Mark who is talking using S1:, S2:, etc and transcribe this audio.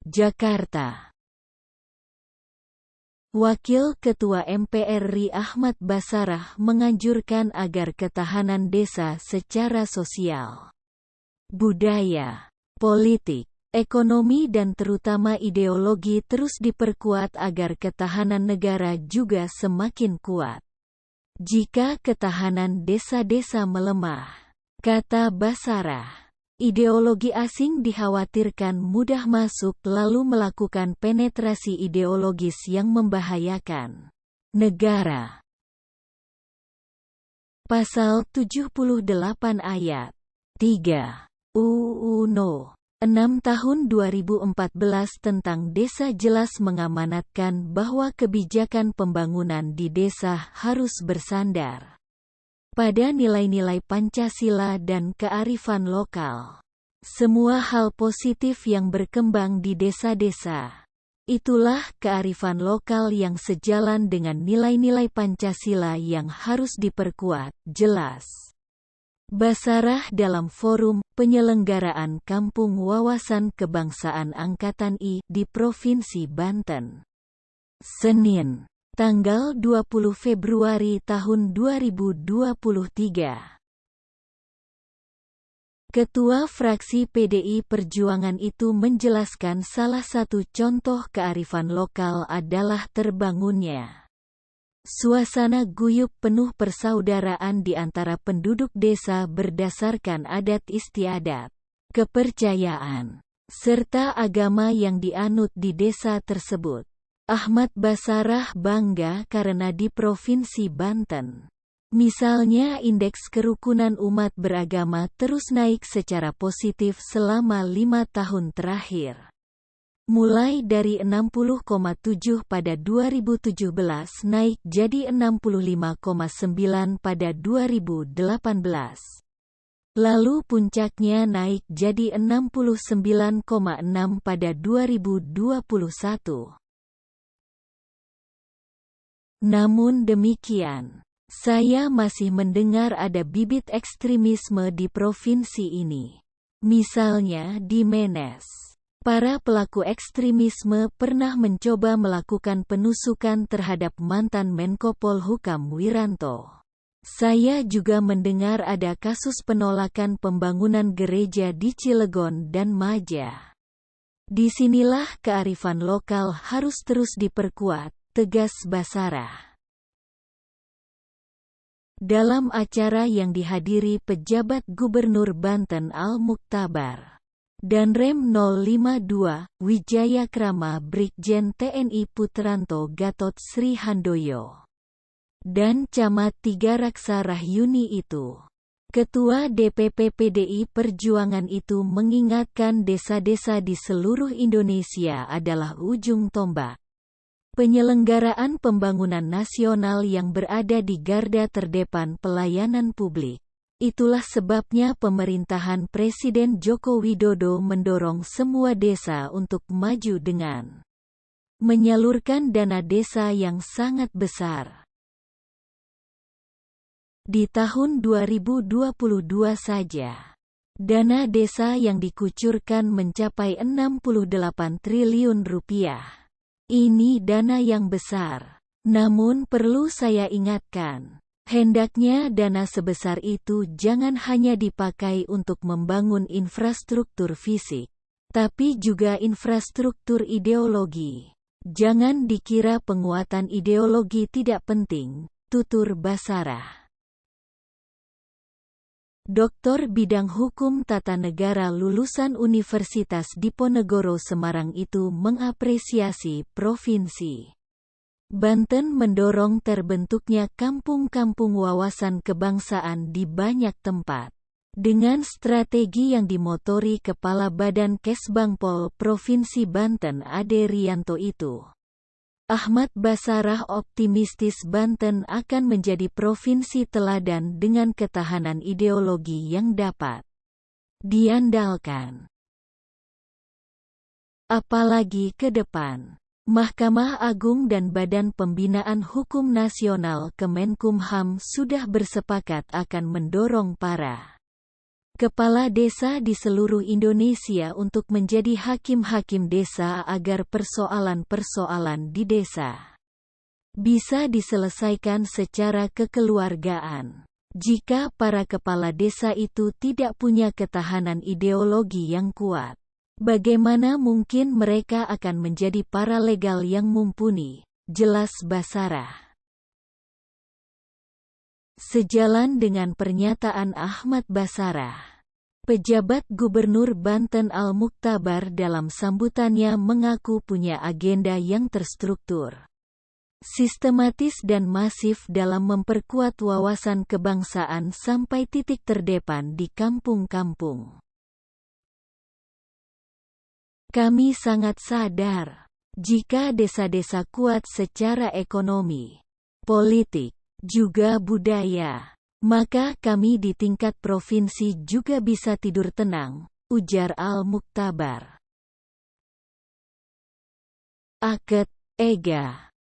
S1: Jakarta. Wakil Ketua MPR RI Ahmad Basarah menganjurkan agar ketahanan desa secara sosial, budaya, politik, ekonomi dan terutama ideologi terus diperkuat agar ketahanan negara juga semakin kuat. Jika ketahanan desa-desa melemah, kata Basarah, ideologi asing dikhawatirkan mudah masuk lalu melakukan penetrasi ideologis yang membahayakan negara. Pasal 78 ayat 3 UU No. 6 tahun 2014 tentang desa jelas mengamanatkan bahwa kebijakan pembangunan di desa harus bersandar pada nilai-nilai Pancasila dan kearifan lokal. Semua hal positif yang berkembang di desa-desa, itulah kearifan lokal yang sejalan dengan nilai-nilai Pancasila yang harus diperkuat, jelas Basarah dalam forum penyelenggaraan Kampung Wawasan Kebangsaan Angkatan I di Provinsi Banten, Senin, tanggal 20 Februari tahun 2023. Ketua fraksi PDI Perjuangan itu menjelaskan salah satu contoh kearifan lokal adalah terbangunnya suasana guyup penuh persaudaraan di antara penduduk desa berdasarkan adat istiadat, kepercayaan, serta agama yang dianut di desa tersebut. Ahmad Basarah bangga karena di Provinsi Banten, misalnya indeks kerukunan umat beragama terus naik secara positif selama 5 tahun terakhir. Mulai dari 60,7 pada 2017 naik jadi 65,9 pada 2018. Lalu puncaknya naik jadi 69,6 pada 2021. Namun demikian, saya masih mendengar ada bibit ekstremisme di provinsi ini. Misalnya di Menes. Para pelaku ekstremisme pernah mencoba melakukan penusukan terhadap mantan Menko Polhukam Wiranto. Saya juga mendengar ada kasus penolakan pembangunan gereja di Cilegon dan Maja. Disinilah kearifan lokal harus terus diperkuat, tegas Basarah. Dalam acara yang dihadiri pejabat Gubernur Banten Al-Muktabar dan Rem 052, Wijaya Krama Brigjen TNI Putranto Gatot Sri Handoyo, dan Camat 3 Raksa Rahyuni itu, Ketua DPP PDI Perjuangan itu mengingatkan desa-desa di seluruh Indonesia adalah ujung tombak penyelenggaraan pembangunan nasional yang berada di garda terdepan pelayanan publik. Itulah sebabnya pemerintahan Presiden Joko Widodo mendorong semua desa untuk maju dengan menyalurkan dana desa yang sangat besar. Di tahun 2022 saja, dana desa yang dikucurkan mencapai 68 triliun rupiah. Ini dana yang besar. Namun perlu saya ingatkan, hendaknya dana sebesar itu jangan hanya dipakai untuk membangun infrastruktur fisik, tapi juga infrastruktur ideologi. Jangan dikira penguatan ideologi tidak penting, tutur Basarah. Doktor bidang hukum tata negara lulusan Universitas Diponegoro Semarang itu mengapresiasi Provinsi Banten mendorong terbentuknya kampung-kampung wawasan kebangsaan di banyak tempat. Dengan strategi yang dimotori Kepala Badan Kesbangpol Provinsi Banten Ade Rianto itu, Ahmad Basarah optimistis Banten akan menjadi provinsi teladan dengan ketahanan ideologi yang dapat diandalkan. Apalagi ke depan, Mahkamah Agung dan Badan Pembinaan Hukum Nasional Kemenkumham sudah bersepakat akan mendorong para kepala desa di seluruh Indonesia untuk menjadi hakim-hakim desa agar persoalan-persoalan di desa bisa diselesaikan secara kekeluargaan. Jika para kepala desa itu tidak punya ketahanan ideologi yang kuat, bagaimana mungkin mereka akan menjadi paralegal yang mumpuni? Jelas Basarah. Sejalan dengan pernyataan Ahmad Basarah, pejabat Gubernur Banten Al-Muktabar dalam sambutannya mengaku punya agenda yang terstruktur, sistematis dan masif dalam memperkuat wawasan kebangsaan sampai titik terdepan di kampung-kampung. Kami sangat sadar, jika desa-desa kuat secara ekonomi, politik, juga budaya, maka kami di tingkat provinsi juga bisa tidur tenang, ujar Al-Muktabar. Akad, Ega.